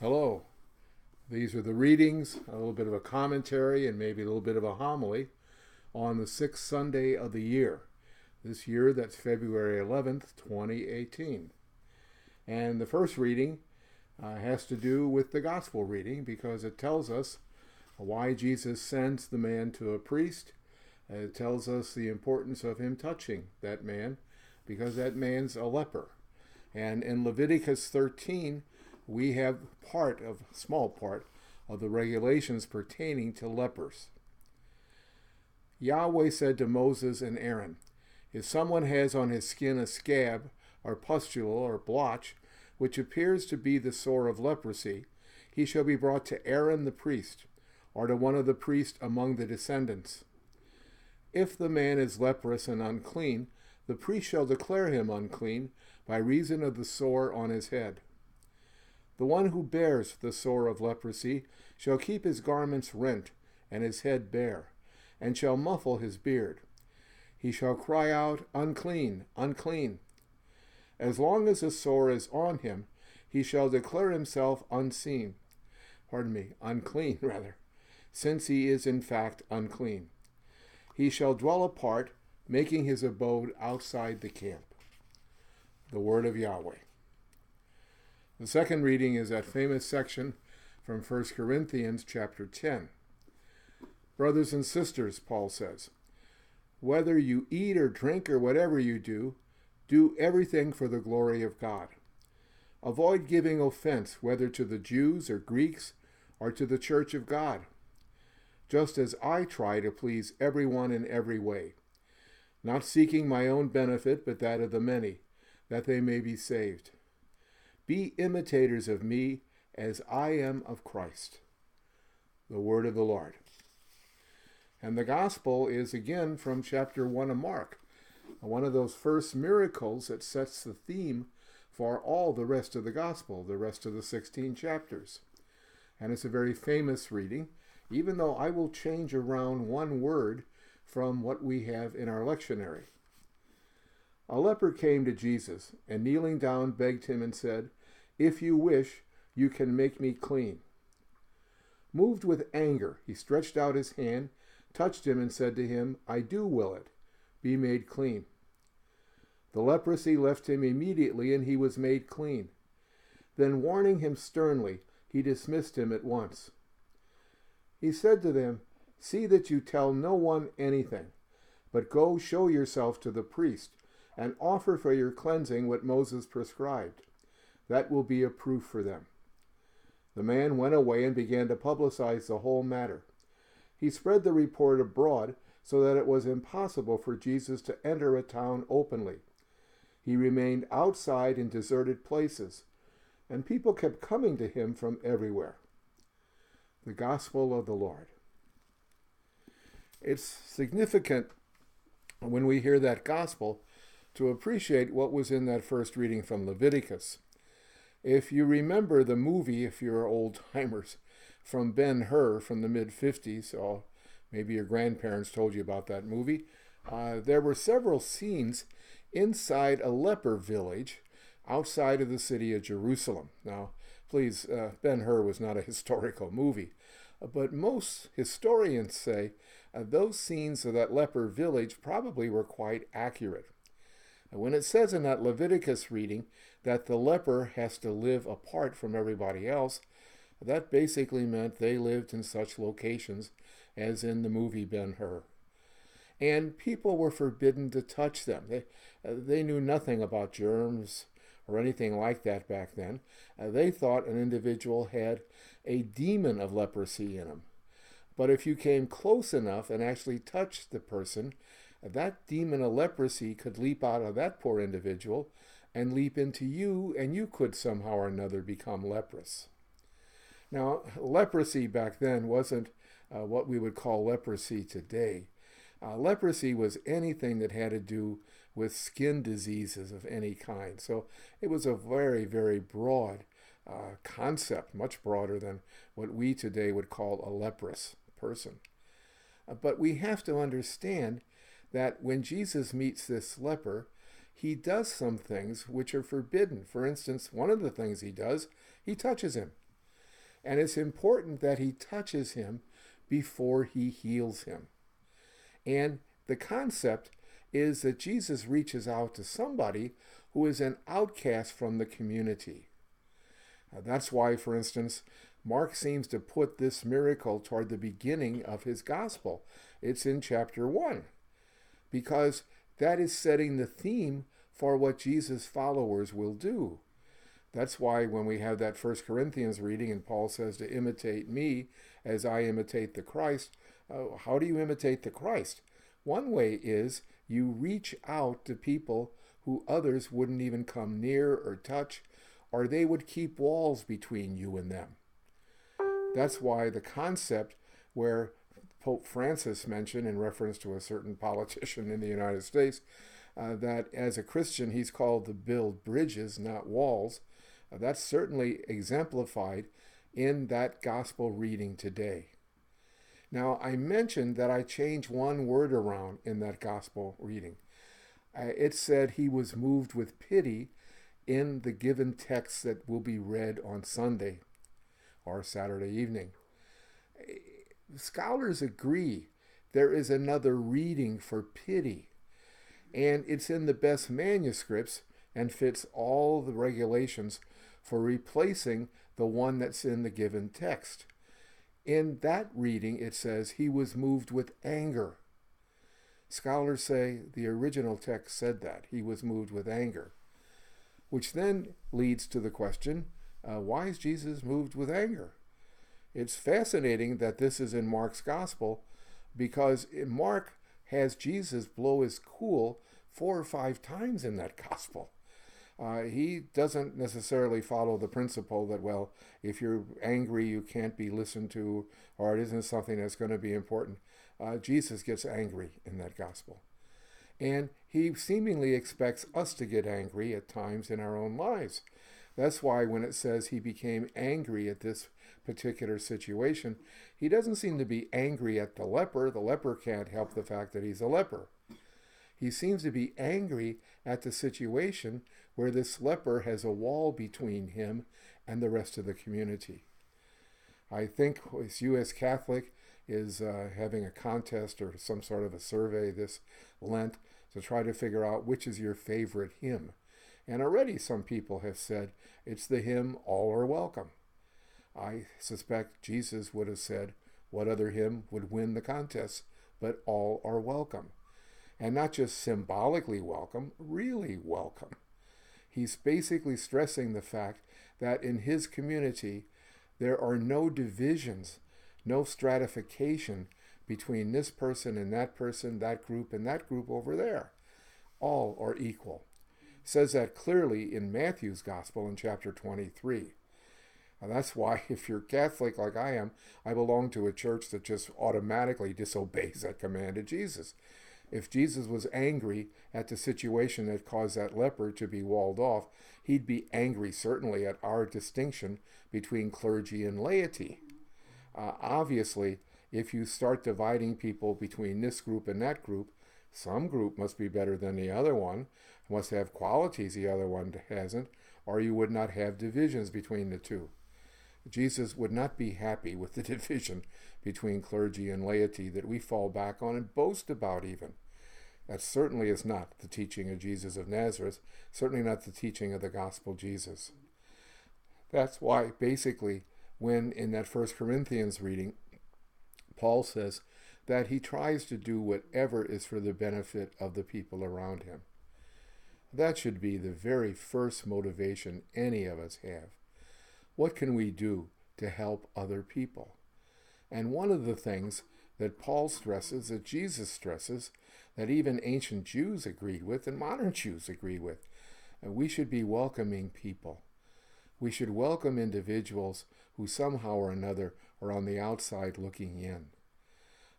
Hello. These are the readings, a little bit of a commentary, and maybe a little bit of a homily on the sixth Sunday of the year. This year, that's February 11th, 2018. And the first reading has to do with the gospel reading because it tells us why Jesus sends the man to a priest. It tells us the importance of him touching that man because that man's a leper. And in Leviticus 13, we have small part of the regulations pertaining to lepers. Yahweh said to Moses and Aaron, "If someone has on his skin a scab or pustule or blotch, which appears to be the sore of leprosy, he shall be brought to Aaron the priest, or to one of the priests among the descendants. If the man is leprous and unclean, the priest shall declare him unclean by reason of the sore on his head. The one who bears the sore of leprosy shall keep his garments rent and his head bare, and shall muffle his beard. He shall cry out, 'Unclean, unclean.' As long as the sore is on him, he shall declare himself unclean, since he is in fact unclean. He shall dwell apart, making his abode outside the camp." The word of Yahweh. The second reading is that famous section from 1 Corinthians chapter 10. "Brothers and sisters," Paul says, "whether you eat or drink or whatever you do, do everything for the glory of God. Avoid giving offense, whether to the Jews or Greeks or to the church of God, just as I try to please everyone in every way, not seeking my own benefit, but that of the many, that they may be saved. Be imitators of me as I am of Christ." The word of the Lord. And the gospel is again from chapter 1 of Mark, one of those first miracles that sets the theme for all the rest of the gospel, the rest of the 16 chapters. And it's a very famous reading, even though I will change around one word from what we have in our lectionary. "A leper came to Jesus, and kneeling down begged him and said, 'If you wish, you can make me clean.' Moved with anger, he stretched out his hand, touched him, and said to him, 'I do will it. Be made clean.' The leprosy left him immediately, and he was made clean. Then, warning him sternly, he dismissed him at once. He said to them, 'See that you tell no one anything, but go show yourself to the priest, and offer for your cleansing what Moses prescribed. That will be a proof for them.' The man went away and began to publicize the whole matter. He spread the report abroad so that it was impossible for Jesus to enter a town openly. He remained outside in deserted places, and people kept coming to him from everywhere." The Gospel of the Lord. It's significant when we hear that gospel to appreciate what was in that first reading from Leviticus. If you remember the movie, if you're old-timers, from Ben-Hur from the mid-50s, or maybe your grandparents told you about that movie, there were several scenes inside a leper village outside of the city of Jerusalem. Now, please, Ben-Hur was not a historical movie, but most historians say those scenes of that leper village probably were quite accurate. When it says in that Leviticus reading that the leper has to live apart from everybody else, that basically meant they lived in such locations as in the movie Ben-Hur. And people were forbidden to touch them. They knew nothing about germs or anything like that back then. They thought an individual had a demon of leprosy in him. But if you came close enough and actually touched the person, that demon of leprosy could leap out of that poor individual and leap into you, and you could somehow or another become leprous. Now, leprosy back then wasn't what we would call leprosy today. Leprosy was anything that had to do with skin diseases of any kind. So it was a very, very broad concept, much broader than what we today would call a leprous person. But we have to understand that when Jesus meets this leper, he does some things which are forbidden. For instance, one of the things he does, he touches him. And it's important that he touches him before he heals him. And the concept is that Jesus reaches out to somebody who is an outcast from the community. That's why, for instance, Mark seems to put this miracle toward the beginning of his gospel. It's in chapter 1, because that is setting the theme for what Jesus' followers will do. That's why when we have that 1 Corinthians reading and Paul says to imitate me as I imitate the Christ, how do you imitate the Christ? One way is you reach out to people who others wouldn't even come near or touch, or they would keep walls between you and them. That's why the concept where Pope Francis mentioned in reference to a certain politician in the United States, that as a Christian he's called to build bridges, not walls, that's certainly exemplified in that gospel reading today. Now, I mentioned that I changed one word around in that gospel reading. It said he was moved with pity in the given text that will be read on Sunday or Saturday evening. Scholars agree there is another reading for pity, and it's in the best manuscripts and fits all the regulations for replacing the one that's in the given text. In that reading, it says he was moved with anger. Scholars say the original text said that, he was moved with anger, which then leads to the question, why is Jesus moved with anger? It's fascinating that this is in Mark's gospel, because Mark has Jesus blow his cool 4 or 5 times in that gospel. He doesn't necessarily follow the principle that, well, if you're angry, you can't be listened to, or it isn't something that's going to be important. Jesus gets angry in that gospel. And he seemingly expects us to get angry at times in our own lives. That's why when it says he became angry at this particular situation, he doesn't seem to be angry at the leper. The leper can't help the fact that he's a leper. He seems to be angry at the situation where this leper has a wall between him and the rest of the community. I think U.S. Catholic is having a contest or some sort of a survey this Lent to try to figure out which is your favorite hymn. And already some people have said it's the hymn, All Are Welcome. I suspect Jesus would have said what other hymn would win the contest, but All Are Welcome. And not just symbolically welcome, really welcome. He's basically stressing the fact that in his community, there are no divisions, no stratification between this person and that person, that group and that group over there. All are equal. It says that clearly in Matthew's Gospel in chapter 23. Now that's why if you're Catholic like I am, I belong to a church that just automatically disobeys that command of Jesus. If Jesus was angry at the situation that caused that leper to be walled off, he'd be angry certainly at our distinction between clergy and laity. Obviously, if you start dividing people between this group and that group, some group must be better than the other one, must have qualities the other one hasn't, or you would not have divisions between the two. Jesus would not be happy with the division between clergy and laity that we fall back on and boast about even. That certainly is not the teaching of Jesus of Nazareth, certainly not the teaching of the gospel Jesus. That's why basically when in that 1 Corinthians reading, Paul says that he tries to do whatever is for the benefit of the people around him. That should be the very first motivation any of us have. What can we do to help other people? And one of the things that Paul stresses, that Jesus stresses, that even ancient Jews agreed with and modern Jews agree with, we should be welcoming people. We should welcome individuals who somehow or another are on the outside looking in.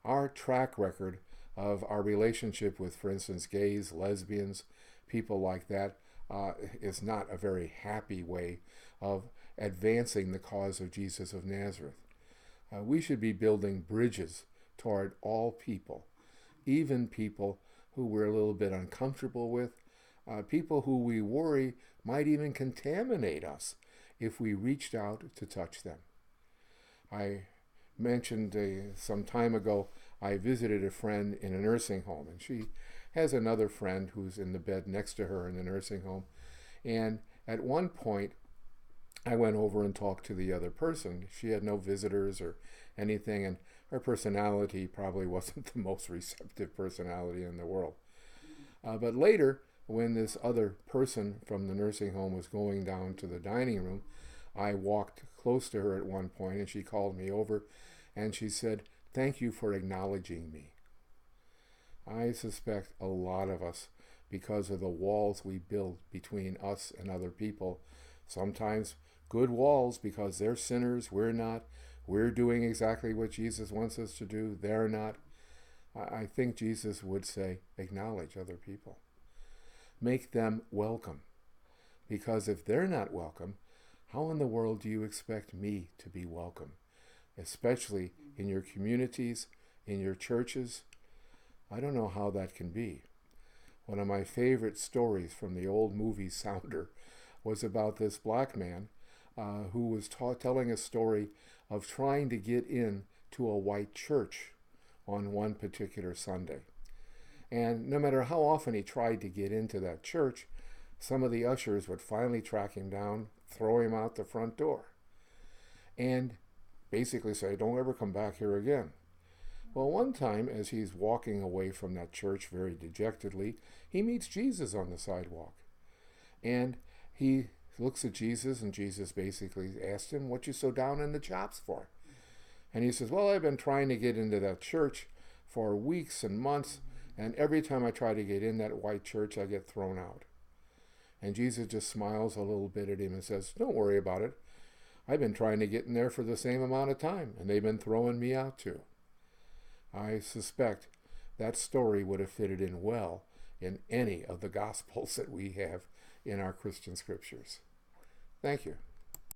Our track record of our relationship with, for instance, gays, lesbians, people like that, is not a very happy way of advancing the cause of Jesus of Nazareth. We should be building bridges toward all people, even people who we're a little bit uncomfortable with, people who we worry might even contaminate us if we reached out to touch them. I mentioned some time ago I visited a friend in a nursing home, and she has another friend who's in the bed next to her in the nursing home. And at one point, I went over and talked to the other person. She had no visitors or anything, and her personality probably wasn't the most receptive personality in the world. But later, when this other person from the nursing home was going down to the dining room, I walked close to her at one point, and she called me over, and she said, "Thank you for acknowledging me." I suspect a lot of us, because of the walls we build between us and other people, sometimes good walls because they're sinners, we're not, we're doing exactly what Jesus wants us to do, they're not. I think Jesus would say, acknowledge other people. Make them welcome. Because if they're not welcome, how in the world do you expect me to be welcome? Especially in your communities, in your churches. I don't know how that can be. One of my favorite stories from the old movie Sounder was about this black man who was telling a story of trying to get in to a white church on one particular Sunday. And no matter how often he tried to get into that church, some of the ushers would finally track him down, throw him out the front door, and basically say, "Don't ever come back here again." Well, one time, as he's walking away from that church very dejectedly, he meets Jesus on the sidewalk. And he looks at Jesus, and Jesus basically asked him, "What you so down in the chops for?" And he says, "Well, I've been trying to get into that church for weeks and months, and every time I try to get in that white church, I get thrown out." And Jesus just smiles a little bit at him and says, "Don't worry about it. I've been trying to get in there for the same amount of time, and they've been throwing me out too." I suspect that story would have fitted in well in any of the Gospels that we have in our Christian scriptures. Thank you.